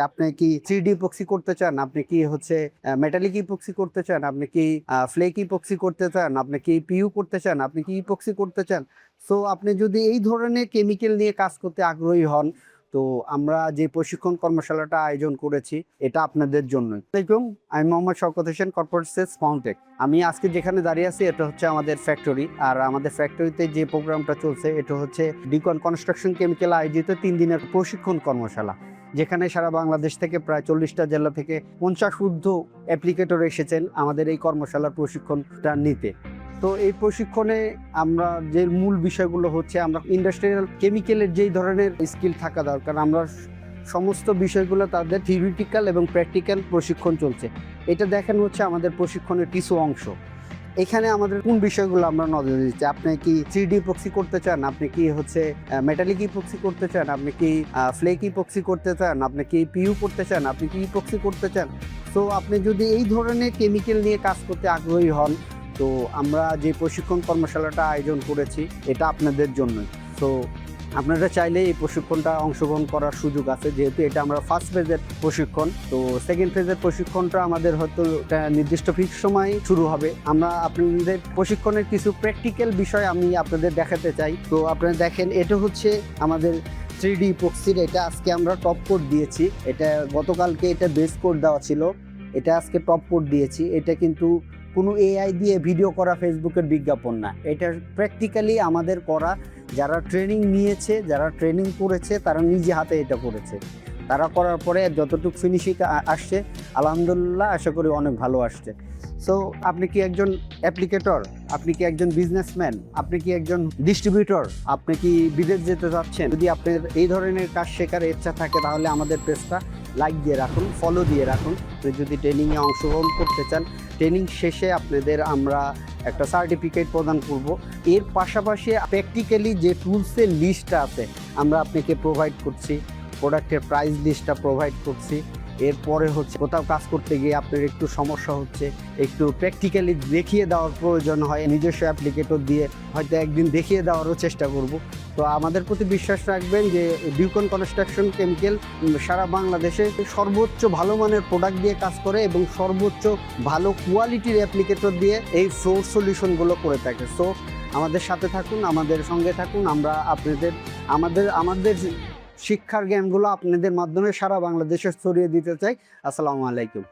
আপনি কি 3D epoxy করতে চান? আপনি কি মেটালিক ইপক্সি করতে চান? আপনি কি ফ্লেক ইপক্সি করতে চান? আপনি কি পিইউ করতে চান? আপনি কি ইপক্সি করতে চান? সো আপনি যদি এই ধরনের কেমিক্যাল নিয়ে কাজ করতে আগ্রহী হন, তো আমরা যে প্রশিক্ষণ কর্মশালাটা আয়োজন করেছি এটা আপনাদের জন্যই। আসসালামু আলাইকুম, আমি মোহাম্মদ শওকত হোসেন, কর্পোরেট সেলস ফাউন্টেক। আমি আজকে যেখানে দাঁড়িয়ে আছি এটা হচ্ছে আমাদের ফ্যাক্টরি। আর আমাদের ফ্যাক্টরিতে যে প্রোগ্রামটা চলছে এটা হচ্ছে ডিকন কনস্ট্রাকশন কেমিক্যাল আয়োজিত 3 দিনের প্রশিক্ষণ কর্মশালা, যেখানে সারা বাংলাদেশ থেকে প্রায় 40টা জেলা থেকে 50 ঊর্ধ্ব অ্যাপ্লিকেটর এসেছেন আমাদের এই কর্মশালার প্রশিক্ষণটা নিতে। তো এই প্রশিক্ষণে আমরা যে মূল বিষয়গুলো হচ্ছে, আমরা ইন্ডাস্ট্রিয়াল কেমিক্যালের যেই ধরনের স্কিল থাকা দরকার, আমরা সমস্ত বিষয়গুলো তাদের থিওরিটিক্যাল এবং প্র্যাকটিক্যাল প্রশিক্ষণ চলছে। এটা দেখানো হচ্ছে আমাদের প্রশিক্ষণের কিছু অংশ। এখানে আমাদের কোন বিষয়গুলো আমরা নজর দিচ্ছি, আপনি কি 3D ইপক্সি করতে চান? আপনি কি মেটালিক ইপক্সি করতে চান? আপনি কি ফ্লেক ইপক্সি করতে চান? আপনি কি পিইউ করতে চান? আপনি কি ইপক্সি করতে চান? সো আপনি যদি এই ধরনের কেমিক্যাল নিয়ে কাজ করতে আগ্রহী হন, তো আমরা যে প্রশিক্ষণ কর্মশালাটা আয়োজন করেছি এটা আপনাদের জন্যই। সো আপনারা চাইলে এই প্রশিক্ষণটা অংশগ্রহণ করার সুযোগ আছে, যেহেতু এটা আমরা ফার্স্ট ফেজের প্রশিক্ষণ। তো সেকেন্ড ফেজের প্রশিক্ষণটা আমাদের হয়তো একটা নির্দিষ্ট ফিক্স সময় শুরু হবে। আমরা আপনাদের প্রশিক্ষণের কিছু প্র্যাকটিক্যাল বিষয় আমি আপনাদের দেখাতে চাই। তো আপনারা দেখেন, এটা হচ্ছে আমাদের 3D ইপক্সির। এটা আজকে আমরা টপ কোট দিয়েছি। এটা গতকালকে এটা বেস কোট দেওয়া ছিল, এটা আজকে টপ কোট দিয়েছি। এটা কিন্তু কোনো এআই দিয়ে ভিডিও করা ফেসবুকের বিজ্ঞাপন না, এটা প্র্যাকটিক্যালি আমাদের করা। যারা ট্রেনিং নিয়েছে, যারা ট্রেনিং করেছে, তারা নিজে হাতে এটা করেছে। তারা করার পরে যতটুকু ফিনিশিং আসছে আলহামদুলিল্লাহ, আশা করি অনেক ভালো আসছে। সো আপনি কি একজন অ্যাপ্লিকেটর? আপনি কি একজন বিজনেসম্যান? আপনি কি একজন ডিস্ট্রিবিউটর? আপনি কি বিদেশ যেতে চাচ্ছেন? যদি আপনার এই ধরনের কাজ শেখার ইচ্ছা থাকে, তাহলে আমাদের পেজটা লাইক দিয়ে রাখুন, ফলো দিয়ে রাখুন। যদি ট্রেনিংয়ে অংশগ্রহণ করতে চান, ট্রেনিং শেষে আপনাদের আমরা একটা সার্টিফিকেট প্রদান করব। এর পাশাপাশি প্র্যাকটিক্যালি যে টুলসের লিস্টটা আছে আমরা আপনাকে প্রোভাইড করছি, প্রোডাক্টের প্রাইস লিস্টটা প্রোভাইড করছি। এরপরে হচ্ছে কোথাও কাজ করতে গিয়ে আপনার একটু সমস্যা হচ্ছে, একটু প্র্যাকটিক্যালি দেখিয়ে দেওয়ার প্রয়োজন হয়, নিজস্ব অ্যাপ্লিকেটর দিয়ে হয়তো একদিন দেখিয়ে দেওয়ারও চেষ্টা করব। তো আমাদের প্রতি বিশ্বাস রাখবেন যে ডিকন কনস্ট্রাকশন কেমিক্যাল সারা বাংলাদেশে সর্বোচ্চ ভালো মানের প্রোডাক্ট দিয়ে কাজ করে এবং সর্বোচ্চ ভালো কোয়ালিটির অ্যাপ্লিকেটর দিয়ে এই ফ্লোর সলিউশনগুলো করে থাকে। সো আমাদের সাথে থাকুন, আমাদের সঙ্গে থাকুন। আমরা আপনাদের আমাদের শিক্ষার জ্ঞানগুলো আপনাদের মাধ্যমে সারা বাংলাদেশে ছড়িয়ে দিতে চাই। আসসালামু আলাইকুম।